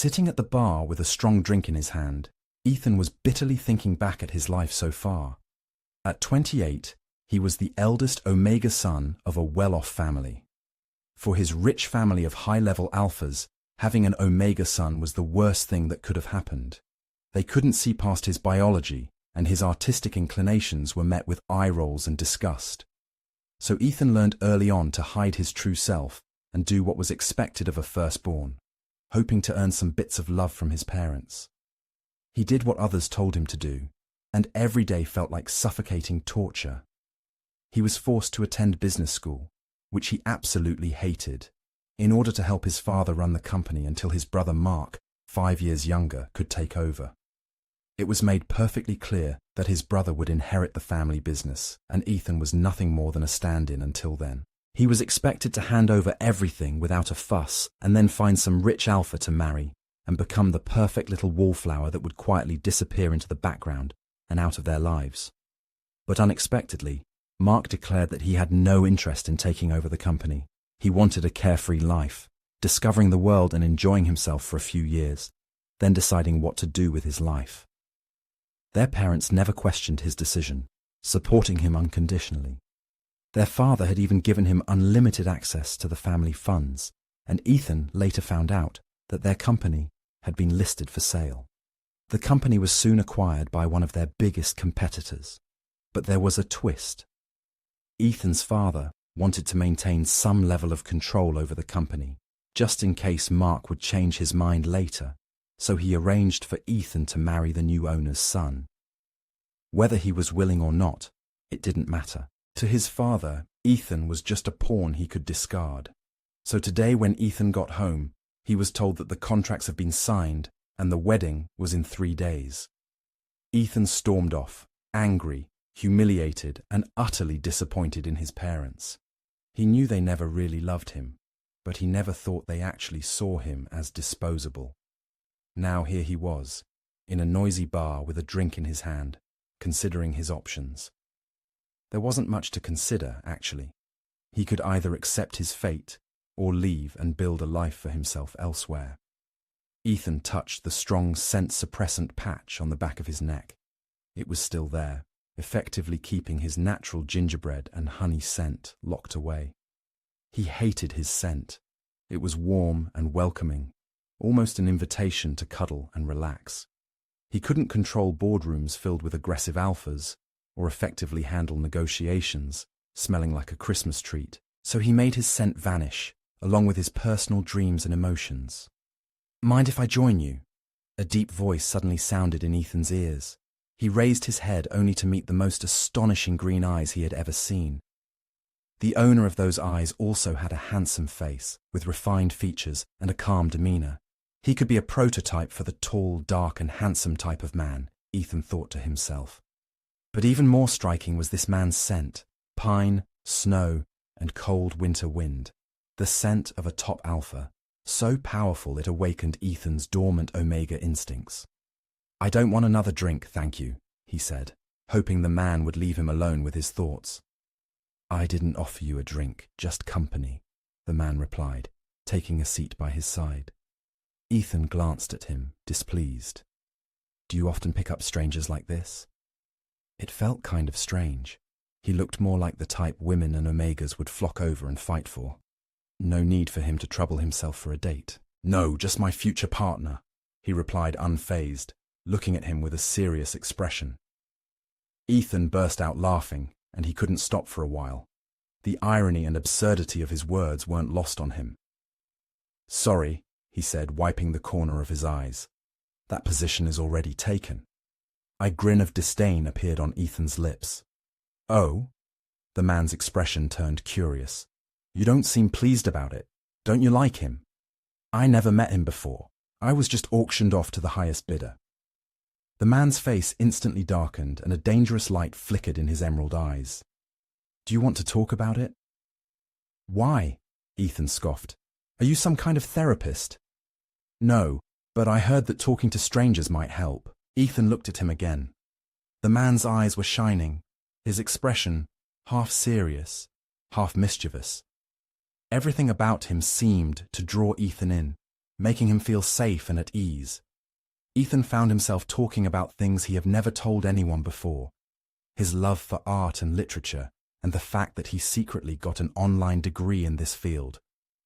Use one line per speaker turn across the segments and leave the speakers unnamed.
Sitting at the bar with a strong drink in his hand, Ethan was bitterly thinking back at his life so far. At 28, he was the eldest Omega son of a well-off family. For his rich family of high-level alphas, having an Omega son was the worst thing that could have happened. They couldn't see past his biology, and his artistic inclinations were met with eye rolls and disgust. So Ethan learned early on to hide his true self and do what was expected of a firstborn, hoping to earn some bits of love from his parents. He did what others told him to do, and every day felt like suffocating torture. He was forced to attend business school, which he absolutely hated, in order to help his father run the company until his brother Mark, 5 years younger, could take over. It was made perfectly clear that his brother would inherit the family business, and Ethan was nothing more than a stand-in until then. He was expected to hand over everything without a fuss and then find some rich alpha to marry and become the perfect little wallflower that would quietly disappear into the background and out of their lives. But unexpectedly, Mark declared that he had no interest in taking over the company. He wanted a carefree life, discovering the world and enjoying himself for a few years, then deciding what to do with his life. Their parents never questioned his decision, supporting him unconditionally. Their father had even given him unlimited access to the family funds, and Ethan later found out that their company had been listed for sale. The company was soon acquired by one of their biggest competitors. But there was a twist. Ethan's father wanted to maintain some level of control over the company, just in case Mark would change his mind later, so he arranged for Ethan to marry the new owner's son. Whether he was willing or not, it didn't matter. To his father, Ethan was just a pawn he could discard. So today when Ethan got home, he was told that the contracts had been signed and the wedding was in 3 days. Ethan stormed off, angry, humiliated, and utterly disappointed in his parents. He knew they never really loved him, but he never thought they actually saw him as disposable. Now here he was, in a noisy bar with a drink in his hand, considering his options. There wasn't much to consider, actually. He could either accept his fate or leave and build a life for himself elsewhere. Ethan touched the strong scent-suppressant patch on the back of his neck. It was still there, effectively keeping his natural gingerbread and honey scent locked away. He hated his scent. It was warm and welcoming, almost an invitation to cuddle and relax. He couldn't control boardrooms filled with aggressive alphas or effectively handle negotiations, smelling like a Christmas treat, so he made his scent vanish, along with his personal dreams and emotions. "Mind if I join you?" A deep voice suddenly sounded in Ethan's ears. He raised his head only to meet the most astonishing green eyes he had ever seen. The owner of those eyes also had a handsome face, with refined features and a calm demeanor. He could be a prototype for the tall, dark, and handsome type of man, Ethan thought to himself. But even more striking was this man's scent: pine, snow, and cold winter wind. The scent of a top alpha, so powerful it awakened Ethan's dormant Omega instincts. "I don't want another drink, thank you," he said, hoping the man would leave him alone with his thoughts. "I didn't offer you a drink, just company," the man replied, taking a seat by his side. Ethan glanced at him, displeased. "Do you often pick up strangers like this?" It felt kind of strange. He looked more like the type women and Omegas would flock over and fight for. No need for him to trouble himself for a date. "No, just my future partner," he replied unfazed, looking at him with a serious expression. Ethan burst out laughing, and he couldn't stop for a while. The irony and absurdity of his words weren't lost on him. "Sorry," he said, wiping the corner of his eyes. "That position is already taken." A grin of disdain appeared on Ethan's lips. "Oh?" The man's expression turned curious. "You don't seem pleased about it. Don't you like him?" "I never met him before. I was just auctioned off to the highest bidder." The man's face instantly darkened and a dangerous light flickered in his emerald eyes. "Do you want to talk about it?" "Why?" Ethan scoffed. "Are you some kind of therapist?" "No, but I heard that talking to strangers might help." Ethan looked at him again. The man's eyes were shining, his expression half serious, half mischievous. Everything about him seemed to draw Ethan in, making him feel safe and at ease. Ethan found himself talking about things he had never told anyone before: his love for art and literature, and the fact that he secretly got an online degree in this field,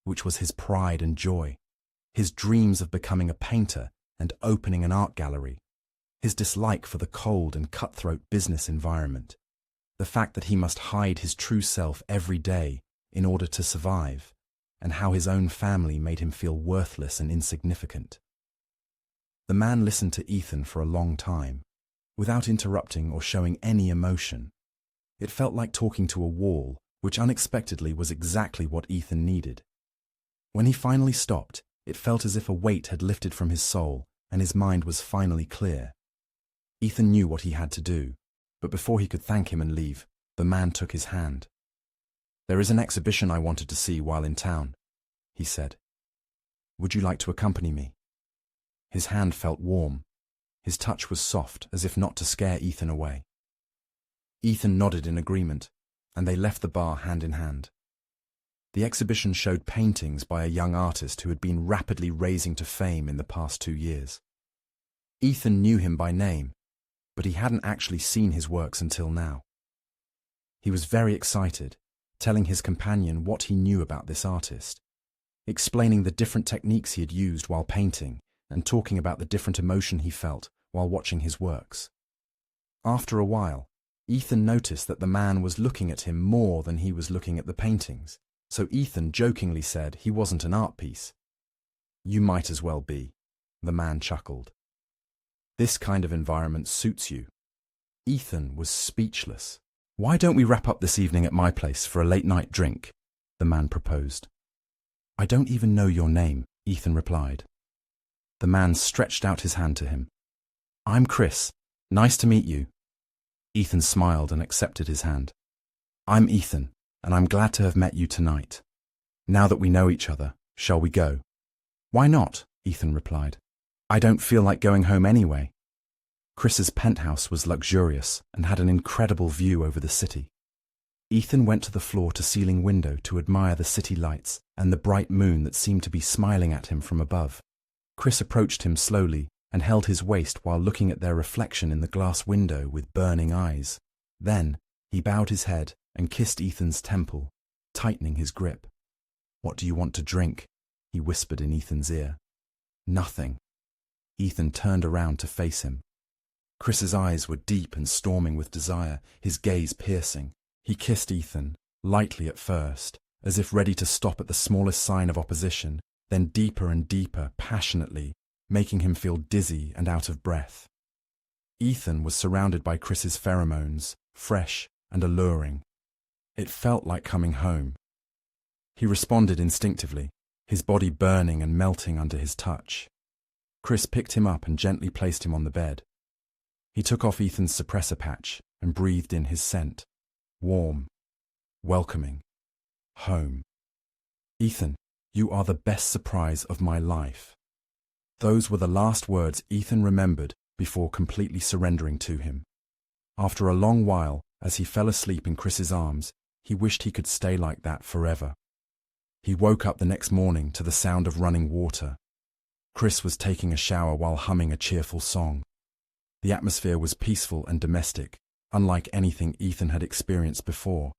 which was his pride and joy, his dreams of becoming a painter and opening an art gallery, his dislike for the cold and cutthroat business environment, the fact that he must hide his true self every day in order to survive, and how his own family made him feel worthless and insignificant. The man listened to Ethan for a long time, without interrupting or showing any emotion. It felt like talking to a wall, which unexpectedly was exactly what Ethan needed. When he finally stopped, it felt as if a weight had lifted from his soul and his mind was finally clear. Ethan knew what he had to do, but before he could thank him and leave, the man took his hand. "There is an exhibition I wanted to see while in town," he said. "Would you like to accompany me?" His hand felt warm. His touch was soft, as if not to scare Ethan away. Ethan nodded in agreement, and they left the bar hand in hand. The exhibition showed paintings by a young artist who had been rapidly rising to fame in the past 2 years. Ethan knew him by name, but he hadn't actually seen his works until now. He was very excited, telling his companion what he knew about this artist, explaining the different techniques he had used while painting, and talking about the different emotion he felt while watching his works. After a while, Ethan noticed that the man was looking at him more than he was looking at the paintings, so Ethan jokingly said he wasn't an art piece. "You might as well be," the man chuckled. "This kind of environment suits you." Ethan was speechless. "Why don't we wrap up this evening at my place for a late-night drink?" the man proposed. "I don't even know your name," Ethan replied. The man stretched out his hand to him. "I'm Chris. Nice to meet you." Ethan smiled and accepted his hand. "I'm Ethan, and I'm glad to have met you tonight. Now that we know each other, shall we go?" "Why not?" Ethan replied. "I don't feel like going home anyway." Chris's penthouse was luxurious and had an incredible view over the city. Ethan went to the floor-to-ceiling window to admire the city lights and the bright moon that seemed to be smiling at him from above. Chris approached him slowly and held his waist while looking at their reflection in the glass window with burning eyes. Then, he bowed his head and kissed Ethan's temple, tightening his grip. "What do you want to drink?" he whispered in Ethan's ear. "Nothing." Ethan turned around to face him. Chris's eyes were deep and storming with desire, his gaze piercing. He kissed Ethan, lightly at first, as if ready to stop at the smallest sign of opposition, then deeper and deeper, passionately, making him feel dizzy and out of breath. Ethan was surrounded by Chris's pheromones, fresh and alluring. It felt like coming home. He responded instinctively, his body burning and melting under his touch. Chris picked him up and gently placed him on the bed. He took off Ethan's suppressor patch and breathed in his scent. Warm, welcoming, home. "Ethan, you are the best surprise of my life." Those were the last words Ethan remembered before completely surrendering to him. After a long while, as he fell asleep in Chris's arms, he wished he could stay like that forever. He woke up the next morning to the sound of running water. Chris was taking a shower while humming a cheerful song. The atmosphere was peaceful and domestic, unlike anything Ethan had experienced before.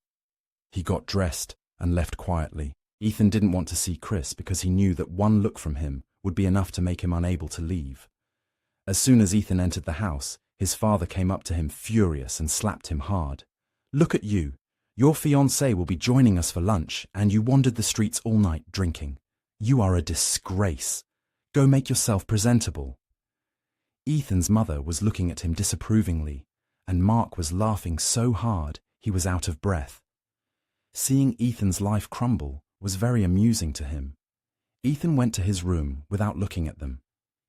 He got dressed and left quietly. Ethan didn't want to see Chris because he knew that one look from him would be enough to make him unable to leave. As soon as Ethan entered the house, his father came up to him furious and slapped him hard. "Look at you. Your fiancé will be joining us for lunch, and you wandered the streets all night drinking. You are a disgrace. Go make yourself presentable." Ethan's mother was looking at him disapprovingly, and Mark was laughing so hard he was out of breath. Seeing Ethan's life crumble was very amusing to him. Ethan went to his room without looking at them.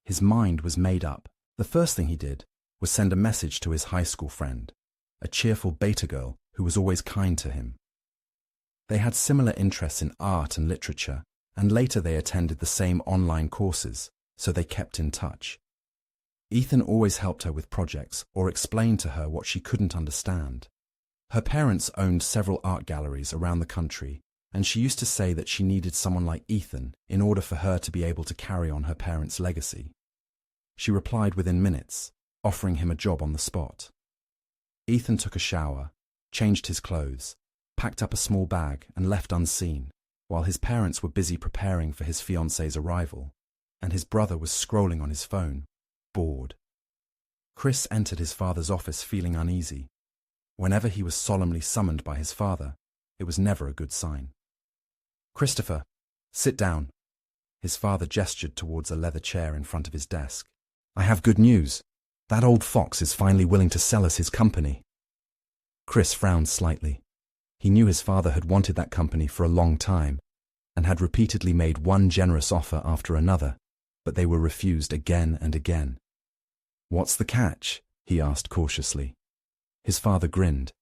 His mind was made up. The first thing he did was send a message to his high school friend, a cheerful beta girl who was always kind to him. They had similar interests in art and literature, and later they attended the same online courses, so they kept in touch. Ethan always helped her with projects or explained to her what she couldn't understand. Her parents owned several art galleries around the country, and she used to say that she needed someone like Ethan in order for her to be able to carry on her parents' legacy. She replied within minutes, offering him a job on the spot. Ethan took a shower, changed his clothes, packed up a small bag and left unseen, while his parents were busy preparing for his fiancée's arrival, and his brother was scrolling on his phone, bored. Chris entered his father's office feeling uneasy. Whenever he was solemnly summoned by his father, it was never a good sign. "Christopher, sit down." His father gestured towards a leather chair in front of his desk. "I have good news. That old fox is finally willing to sell us his company." Chris frowned slightly. He knew his father had wanted that company for a long time and had repeatedly made one generous offer after another, but they were refused again and again. "What's the catch?" he asked cautiously. His father grinned.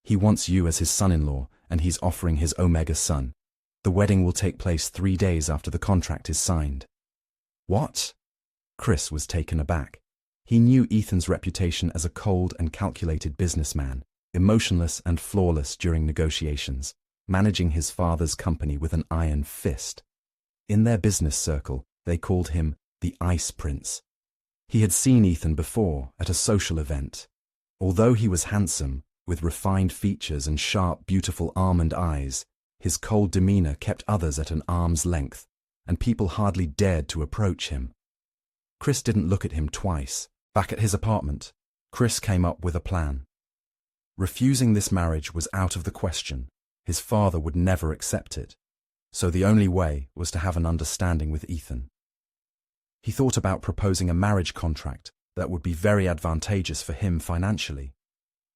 "He wants you as his son-in-law, and he's offering his Omega son. The wedding will take place 3 days after the contract is signed." "What?" Chris was taken aback. He knew Ethan's reputation as a cold and calculated businessman, emotionless and flawless during negotiations, managing his father's company with an iron fist. In their business circle, they called him the Ice Prince. He had seen Ethan before at a social event. Although he was handsome, with refined features and sharp, beautiful almond eyes, his cold demeanor kept others at an arm's length, and people hardly dared to approach him. Chris didn't look at him twice. Back at his apartment, Chris came up with a plan. Refusing this marriage was out of the question. His father would never accept it. So the only way was to have an understanding with Ethan. He thought about proposing a marriage contract that would be very advantageous for him financially,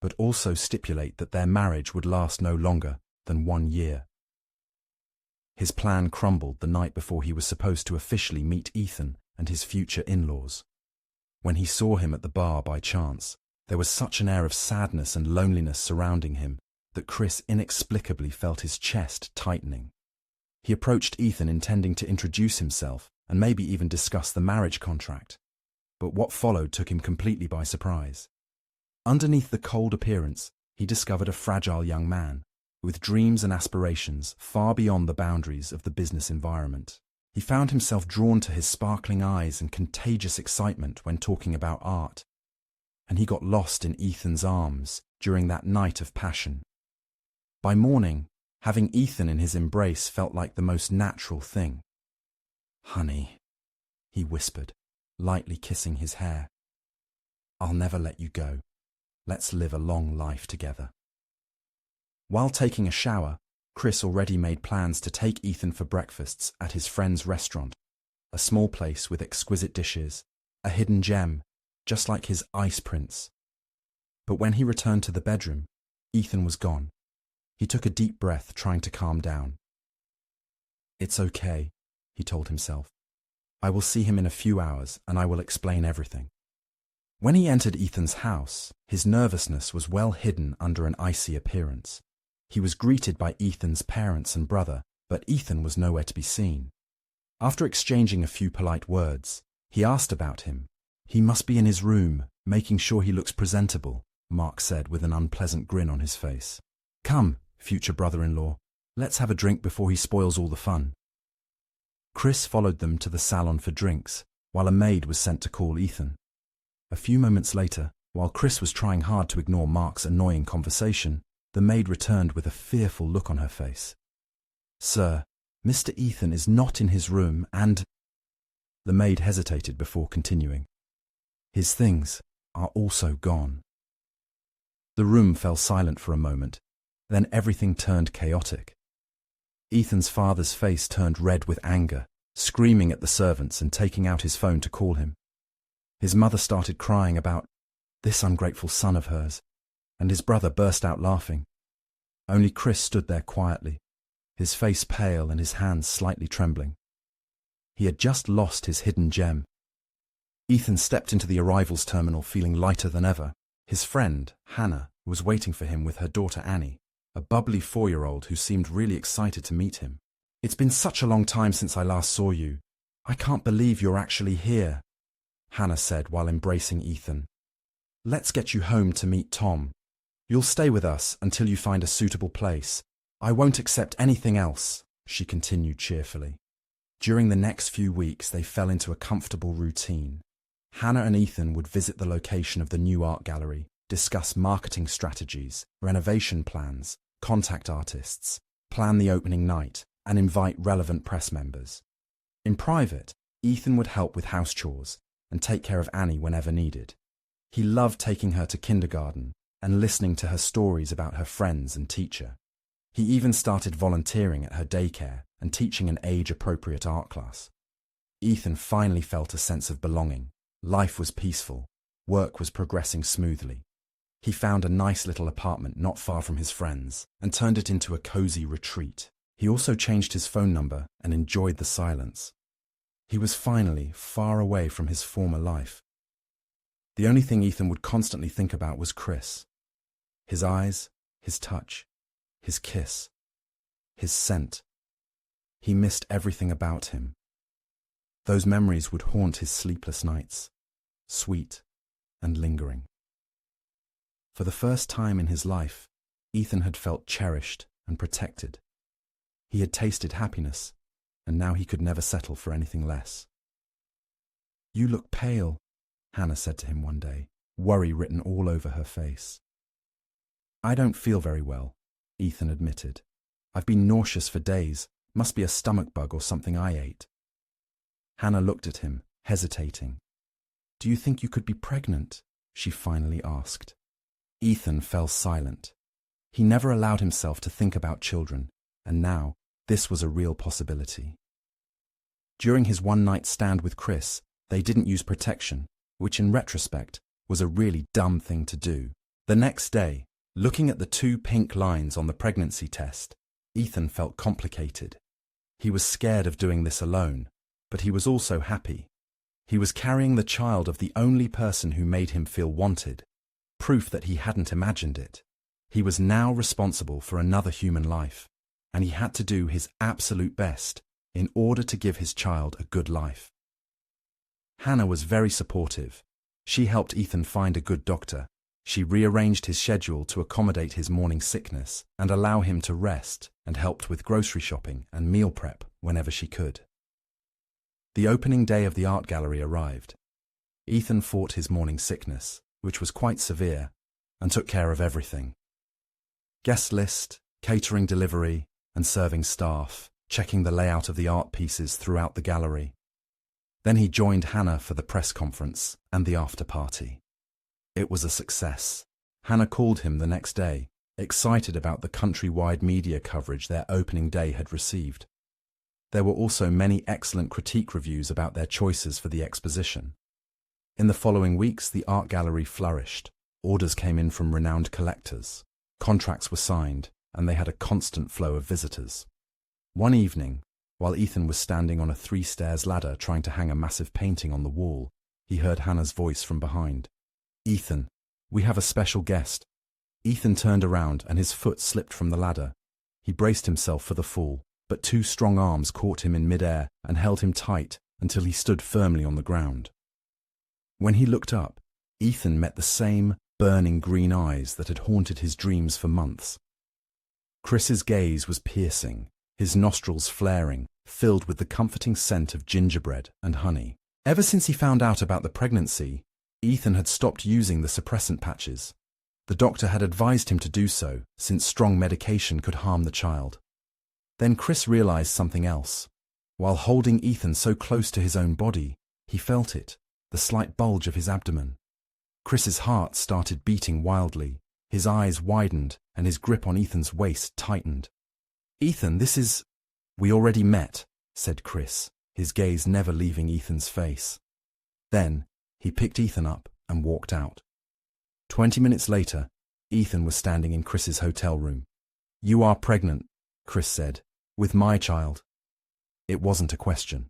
but also stipulate that their marriage would last no longer than 1 year. His plan crumbled the night before he was supposed to officially meet Ethan and his future in-laws. When he saw him at the bar by chance, there was such an air of sadness and loneliness surrounding him that Chris inexplicably felt his chest tightening. He approached Ethan intending to introduce himself and maybe even discuss the marriage contract. But what followed took him completely by surprise. Underneath the cold appearance, he discovered a fragile young man, with dreams and aspirations far beyond the boundaries of the business environment. He found himself drawn to his sparkling eyes and contagious excitement when talking about art, and he got lost in Ethan's arms during that night of passion. By morning, having Ethan in his embrace felt like the most natural thing. "Honey," he whispered, lightly kissing his hair. "I'll never let you go. Let's live a long life together." While taking a shower, Chris already made plans to take Ethan for breakfasts at his friend's restaurant, a small place with exquisite dishes, a hidden gem, just like his Ice Prince. But when he returned to the bedroom, Ethan was gone. He took a deep breath, trying to calm down. "It's okay," he told himself. "I will see him in a few hours and I will explain everything." When he entered Ethan's house, his nervousness was well hidden under an icy appearance. He was greeted by Ethan's parents and brother, but Ethan was nowhere to be seen. After exchanging a few polite words, he asked about him. "He must be in his room, making sure he looks presentable," Mark said with an unpleasant grin on his face. "Come, future brother-in-law, let's have a drink before he spoils all the fun." Chris followed them to the salon for drinks, while a maid was sent to call Ethan. A few moments later, while Chris was trying hard to ignore Mark's annoying conversation, the maid returned with a fearful look on her face. "Sir, Mr. Ethan is not in his room and—" The maid hesitated before continuing. "His things are also gone." The room fell silent for a moment, then everything turned chaotic. Ethan's father's face turned red with anger, screaming at the servants and taking out his phone to call him. His mother started crying about this ungrateful son of hers, and his brother burst out laughing. Only Chris stood there quietly, his face pale and his hands slightly trembling. He had just lost his hidden gem. Ethan stepped into the arrivals terminal feeling lighter than ever. His friend, Hannah, was waiting for him with her daughter Annie, a bubbly 4-year-old who seemed really excited to meet him. "It's been such a long time since I last saw you. I can't believe you're actually here," Hannah said while embracing Ethan. "Let's get you home to meet Tom. You'll stay with us until you find a suitable place. I won't accept anything else, she continued cheerfully. During the next few weeks, they fell into a comfortable routine. Hannah and Ethan would visit the location of the new art gallery, discuss marketing strategies, renovation plans, contact artists, plan the opening night, and invite relevant press members. In private, Ethan would help with house chores and take care of Annie whenever needed. He loved taking her to kindergarten and listening to her stories about her friends and teacher. He even started volunteering at her daycare and teaching an age-appropriate art class. Ethan finally felt a sense of belonging. Life was peaceful. Work was progressing smoothly. He found a nice little apartment not far from his friends and turned it into a cozy retreat. He also changed his phone number and enjoyed the silence. He was finally far away from his former life. The only thing Ethan would constantly think about was Chris. His eyes, his touch, his kiss, his scent. He missed everything about him. Those memories would haunt his sleepless nights, sweet and lingering. For the first time in his life, Ethan had felt cherished and protected. He had tasted happiness, and now he could never settle for anything less. "You look pale," Hannah said to him one day, worry written all over her face. "I don't feel very well," Ethan admitted. "I've been nauseous for days. Must be a stomach bug or something I ate." Hannah looked at him, hesitating. "Do you think you could be pregnant?" she finally asked. Ethan fell silent. He never allowed himself to think about children, and now this was a real possibility. During his one-night stand with Chris, they didn't use protection, which in retrospect was a really dumb thing to do. The next day, looking at the 2 pink lines on the pregnancy test, Ethan felt complicated. He was scared of doing this alone, but he was also happy. He was carrying the child of the only person who made him feel wanted, proof that he hadn't imagined it. He was now responsible for another human life, and he had to do his absolute best in order to give his child a good life. Hannah was very supportive. She helped Ethan find a good doctor. She rearranged his schedule to accommodate his morning sickness and allow him to rest, and helped with grocery shopping and meal prep whenever she could. The opening day of the art gallery arrived. Ethan fought his morning sickness, which was quite severe, and took care of everything. Guest list, catering delivery, and serving staff, checking the layout of the art pieces throughout the gallery. Then he joined Hannah for the press conference and the after party. It was a success. Hannah called him the next day, excited about the countrywide media coverage their opening day had received. There were also many excellent critique reviews about their choices for the exposition. In the following weeks, the art gallery flourished. Orders came in from renowned collectors. Contracts were signed, and they had a constant flow of visitors. One evening, while Ethan was standing on a 3-stairs ladder trying to hang a massive painting on the wall, he heard Hannah's voice from behind. "Ethan, we have a special guest." Ethan turned around and his foot slipped from the ladder. He braced himself for the fall, but 2 strong arms caught him in midair and held him tight until he stood firmly on the ground. When he looked up, Ethan met the same burning green eyes that had haunted his dreams for months. Chris's gaze was piercing, his nostrils flaring, filled with the comforting scent of gingerbread and honey. Ever since he found out about the pregnancy, Ethan had stopped using the suppressant patches. The doctor had advised him to do so, since strong medication could harm the child. Then Chris realized something else. While holding Ethan so close to his own body, he felt it, the slight bulge of his abdomen. Chris's heart started beating wildly, his eyes widened, and his grip on Ethan's waist tightened. "Ethan, this is—" "We already met," said Chris, his gaze never leaving Ethan's face. Then, he picked Ethan up and walked out. 20 minutes later, Ethan was standing in Chris's hotel room. "You are pregnant," Chris said, "with my child." It wasn't a question.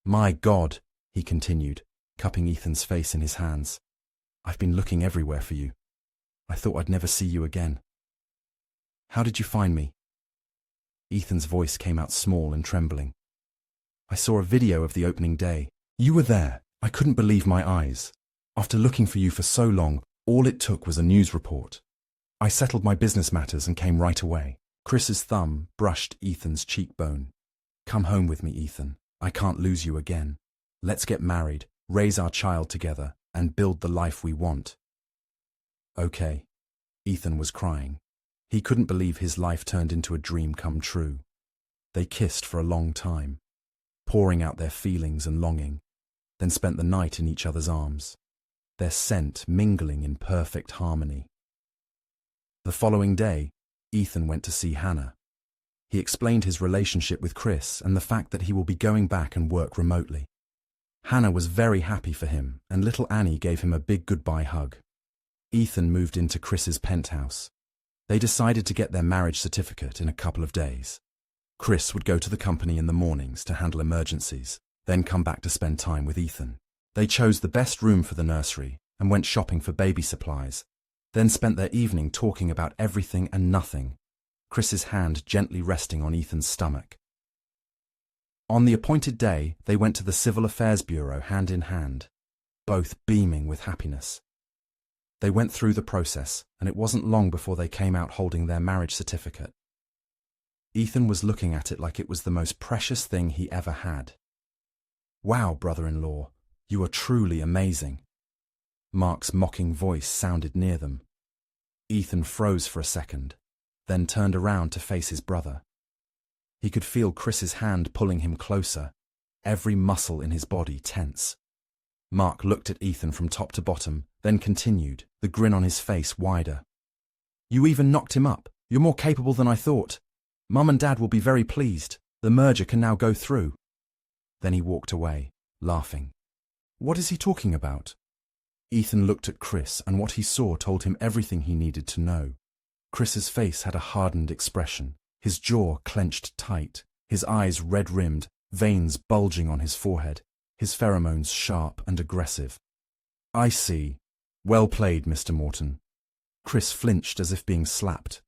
"My God," he continued, cupping Ethan's face in his hands. "I've been looking everywhere for you. I thought I'd never see you again. How did you find me?" Ethan's voice came out small and trembling. "I saw a video of the opening day. You were there. I couldn't believe my eyes. After looking for you for so long, all it took was a news report. I settled my business matters and came right away. Chris's thumb brushed Ethan's cheekbone. "Come home with me, Ethan. I can't lose you again. Let's get married, raise our child together, and build the life we want." "Okay." Ethan was crying. He couldn't believe his life turned into a dream come true. They kissed for a long time, pouring out their feelings and longing, then spent the night in each other's arms, their scent mingling in perfect harmony. The following day, Ethan went to see Hannah. He explained his relationship with Chris and the fact that he will be going back and work remotely. Hannah was very happy for him, and little Annie gave him a big goodbye hug. Ethan moved into Chris's penthouse. They decided to get their marriage certificate in a couple of days. Chris would go to the company in the mornings to handle emergencies, then come back to spend time with Ethan. They chose the best room for the nursery and went shopping for baby supplies, then spent their evening talking about everything and nothing, Chris's hand gently resting on Ethan's stomach. On the appointed day, they went to the Civil Affairs Bureau hand in hand, both beaming with happiness. They went through the process, and it wasn't long before they came out holding their marriage certificate. Ethan was looking at it like it was the most precious thing he ever had. "Wow, brother-in-law, you are truly amazing." Mark's mocking voice sounded near them. Ethan froze for a second, then turned around to face his brother. He could feel Chris's hand pulling him closer, every muscle in his body tense. Mark looked at Ethan from top to bottom, then continued, the grin on his face wider. "You even knocked him up. You're more capable than I thought. Mum and Dad will be very pleased. The merger can now go through." Then he walked away, laughing. "What is he talking about?" Ethan looked at Chris, and what he saw told him everything he needed to know. Chris's face had a hardened expression, his jaw clenched tight, his eyes red-rimmed, veins bulging on his forehead, his pheromones sharp and aggressive. "I see. Well played, Mr. Morton." Chris flinched as if being slapped.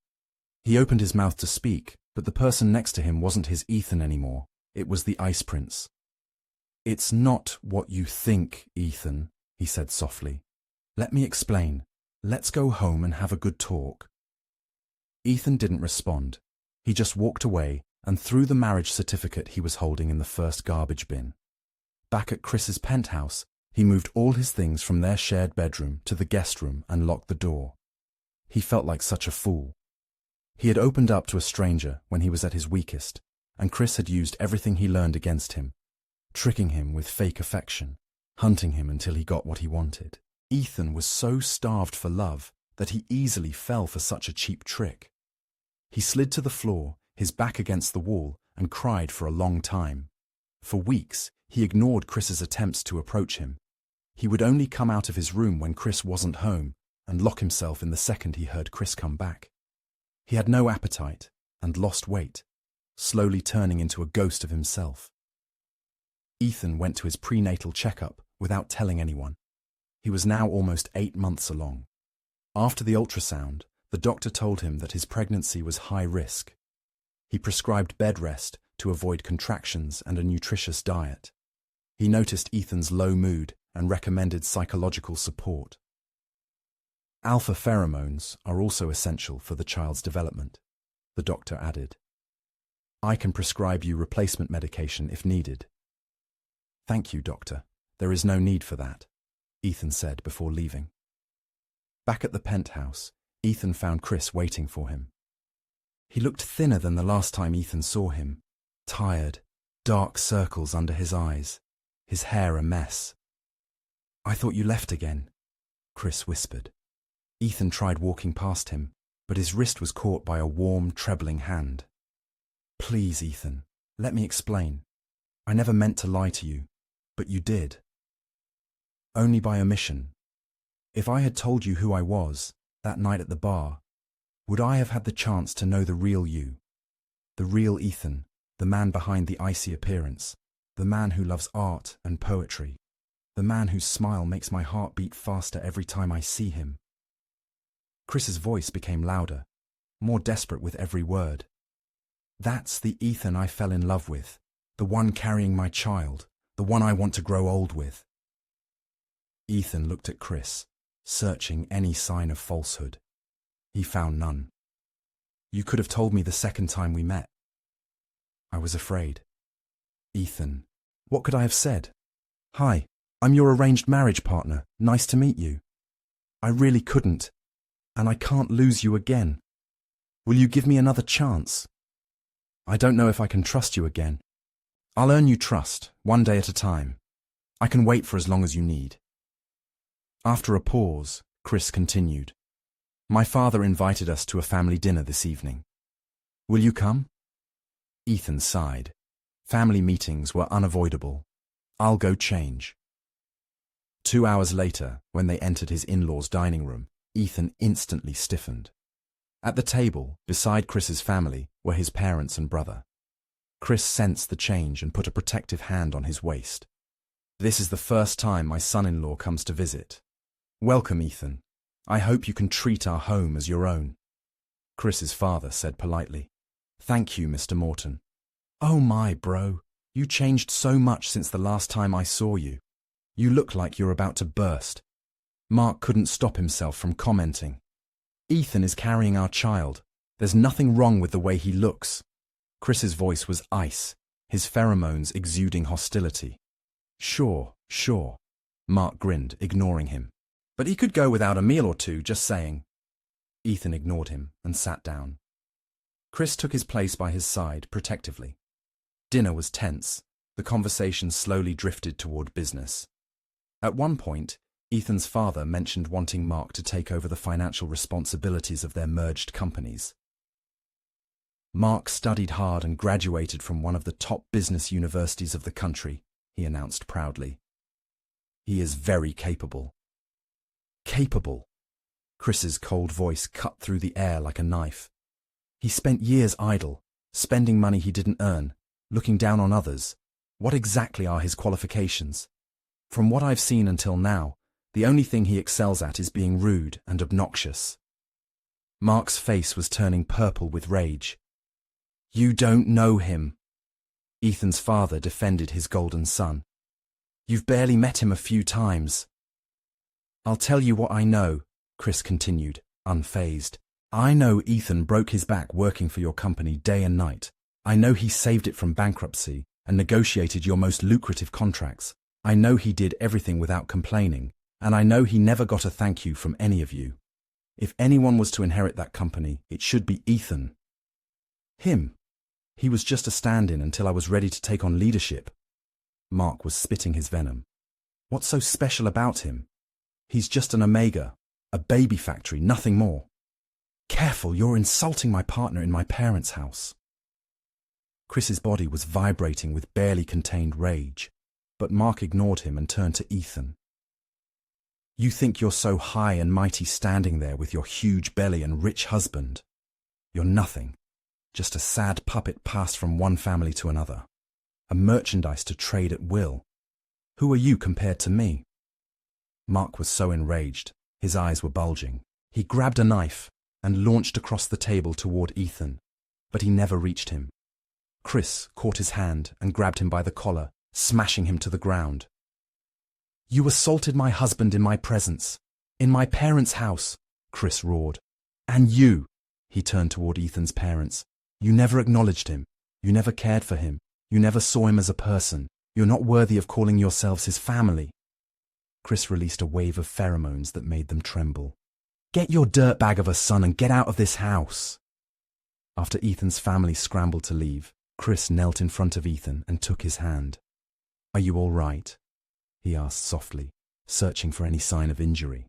He opened his mouth to speak, but the person next to him wasn't his Ethan anymore. It was the Ice Prince. "It's not what you think, Ethan," he said softly. "Let me explain. Let's go home and have a good talk." Ethan didn't respond. He just walked away and threw the marriage certificate he was holding in the first garbage bin. Back at Chris's penthouse, he moved all his things from their shared bedroom to the guest room and locked the door. He felt like such a fool. He had opened up to a stranger when he was at his weakest, and Chris had used everything he learned against him, tricking him with fake affection, hunting him until he got what he wanted. Ethan was so starved for love that he easily fell for such a cheap trick. He slid to the floor, his back against the wall, and cried for a long time. For weeks, he ignored Chris's attempts to approach him. He would only come out of his room when Chris wasn't home and lock himself in the second he heard Chris come back. He had no appetite and lost weight, slowly turning into a ghost of himself. Ethan went to his prenatal checkup without telling anyone. He was now almost 8 months along. After the ultrasound, the doctor told him that his pregnancy was high risk. He prescribed bed rest to avoid contractions and a nutritious diet. He noticed Ethan's low mood and recommended psychological support. Alpha pheromones are also essential for the child's development, the doctor added. "I can prescribe you replacement medication if needed." "Thank you, doctor. There is no need for that," Ethan said before leaving. Back at the penthouse, Ethan found Chris waiting for him. He looked thinner than the last time Ethan saw him, tired, dark circles under his eyes, his hair a mess. "I thought you left again," Chris whispered. Ethan tried walking past him, but his wrist was caught by a warm, trebling hand. "Please, Ethan, let me explain. I never meant to lie to you, but you did. Only by omission. If I had told you who I was, that night at the bar, would I have had the chance to know the real you? The real Ethan, the man behind the icy appearance, the man who loves art and poetry, the man whose smile makes my heart beat faster every time I see him." Chris's voice became louder, more desperate with every word. "That's the Ethan I fell in love with, the one carrying my child, the one I want to grow old with." Ethan looked at Chris, searching any sign of falsehood. He found none. You could have told me the second time we met. I was afraid. Ethan, what could I have said? Hi, I'm your arranged marriage partner. Nice to meet you. I really couldn't, and I can't lose you again. Will you give me another chance? I don't know if I can trust you again. I'll earn you trust, one day at a time. I can wait for as long as you need. After a pause, Chris continued. My father invited us to a family dinner this evening. Will you come? Ethan sighed. Family meetings were unavoidable. I'll go change. 2 hours later, when they entered his in-laws' dining room, Ethan instantly stiffened. At the table, beside Chris's family, were his parents and brother. Chris sensed the change and put a protective hand on his waist. This is the first time my son-in-law comes to visit. Welcome, Ethan. I hope you can treat our home as your own. Chris's father said politely. Thank you, Mr. Morton. Oh my, bro. You changed so much since the last time I saw you. You look like you're about to burst. Mark couldn't stop himself from commenting. Ethan is carrying our child. There's nothing wrong with the way he looks. Chris's voice was ice, his pheromones exuding hostility. Sure. Mark grinned, ignoring him. But he could go without a meal or two, just saying. Ethan ignored him and sat down. Chris took his place by his side, protectively. Dinner was tense. The conversation slowly drifted toward business. At one point, Ethan's father mentioned wanting Mark to take over the financial responsibilities of their merged companies. Mark studied hard and graduated from one of the top business universities of the country, he announced proudly. He is very capable. Capable? Chris's cold voice cut through the air like a knife. He spent years idle, spending money he didn't earn, looking down on others. What exactly are his qualifications? From what I've seen until now, the only thing he excels at is being rude and obnoxious. Mark's face was turning purple with rage. You don't know him. Ethan's father defended his golden son. You've barely met him a few times. I'll tell you what I know, Chris continued, unfazed. I know Ethan broke his back working for your company day and night. I know he saved it from bankruptcy and negotiated your most lucrative contracts. I know he did everything without complaining, and I know he never got a thank you from any of you. If anyone was to inherit that company, it should be Ethan. Him. He was just a stand-in until I was ready to take on leadership. Mark was spitting his venom. What's so special about him? He's just an Omega, a baby factory, nothing more. Careful, you're insulting my partner in my parents' house. Chris's body was vibrating with barely contained rage, but Mark ignored him and turned to Ethan. You think you're so high and mighty standing there with your huge belly and rich husband. You're nothing, just a sad puppet passed from one family to another, a merchandise to trade at will. Who are you compared to me? Mark was so enraged, his eyes were bulging. He grabbed a knife and launched across the table toward Ethan, but he never reached him. Chris caught his hand and grabbed him by the collar, smashing him to the ground. You assaulted my husband in my presence, in my parents' house, Chris roared. And you, he turned toward Ethan's parents. You never acknowledged him. You never cared for him. You never saw him as a person. You're not worthy of calling yourselves his family. Chris released a wave of pheromones that made them tremble. Get your dirtbag of a son and get out of this house. After Ethan's family scrambled to leave, Chris knelt in front of Ethan and took his hand. Are you all right? He asked softly, searching for any sign of injury.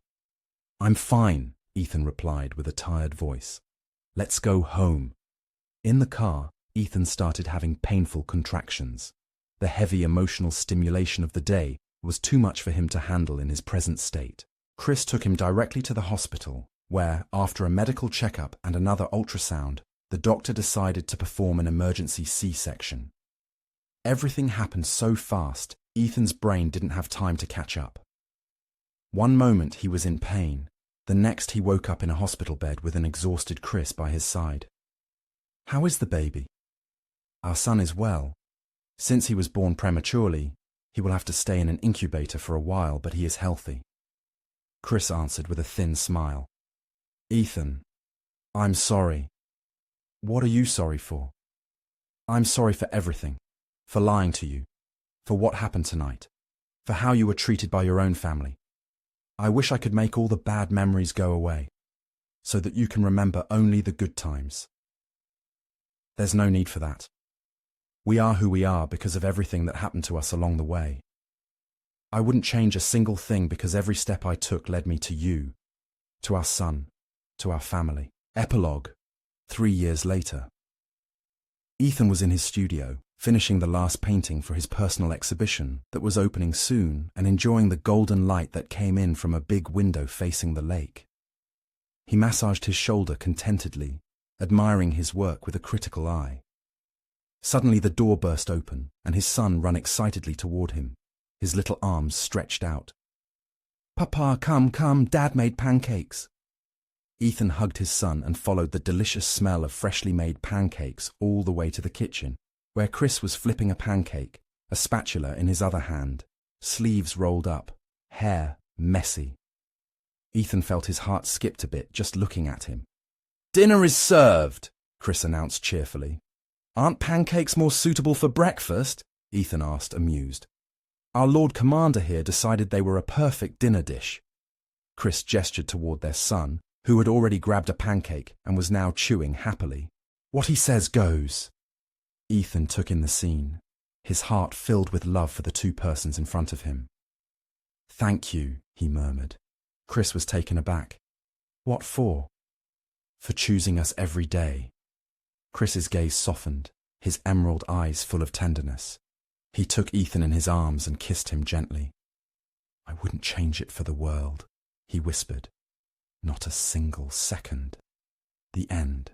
I'm fine, Ethan replied with a tired voice. Let's go home. In the car, Ethan started having painful contractions. The heavy emotional stimulation of the day was too much for him to handle in his present state. Chris took him directly to the hospital, where, after a medical checkup and another ultrasound, the doctor decided to perform an emergency C-section. Everything happened so fast, Ethan's brain didn't have time to catch up. One moment he was in pain, the next he woke up in a hospital bed with an exhausted Chris by his side. How is the baby? Our son is well. Since he was born prematurely, he will have to stay in an incubator for a while, but he is healthy. Chris answered with a thin smile. Ethan, I'm sorry. What are you sorry for? I'm sorry for everything. For lying to you. For what happened tonight. For how you were treated by your own family. I wish I could make all the bad memories go away, so that you can remember only the good times. There's no need for that. We are who we are because of everything that happened to us along the way. I wouldn't change a single thing because every step I took led me to you, to our son, to our family. Epilogue, 3 years later. Ethan was in his studio, finishing the last painting for his personal exhibition that was opening soon and enjoying the golden light that came in from a big window facing the lake. He massaged his shoulder contentedly, admiring his work with a critical eye. Suddenly the door burst open and his son ran excitedly toward him, his little arms stretched out. "Papa, come, Dad made pancakes." Ethan hugged his son and followed the delicious smell of freshly made pancakes all the way to the kitchen, where Chris was flipping a pancake, a spatula in his other hand, sleeves rolled up, hair messy. Ethan felt his heart skipped a bit just looking at him. "Dinner is served," Chris announced cheerfully. "Aren't pancakes more suitable for breakfast?" Ethan asked, amused. "Our Lord Commander here decided they were a perfect dinner dish." Chris gestured toward their son, who had already grabbed a pancake and was now chewing happily. "What he says goes." Ethan took in the scene, his heart filled with love for the two persons in front of him. "Thank you," he murmured. Chris was taken aback. "What for?" "For choosing us every day." Chris's gaze softened, his emerald eyes full of tenderness. He took Ethan in his arms and kissed him gently. "I wouldn't change it for the world," he whispered. "Not a single second." The end.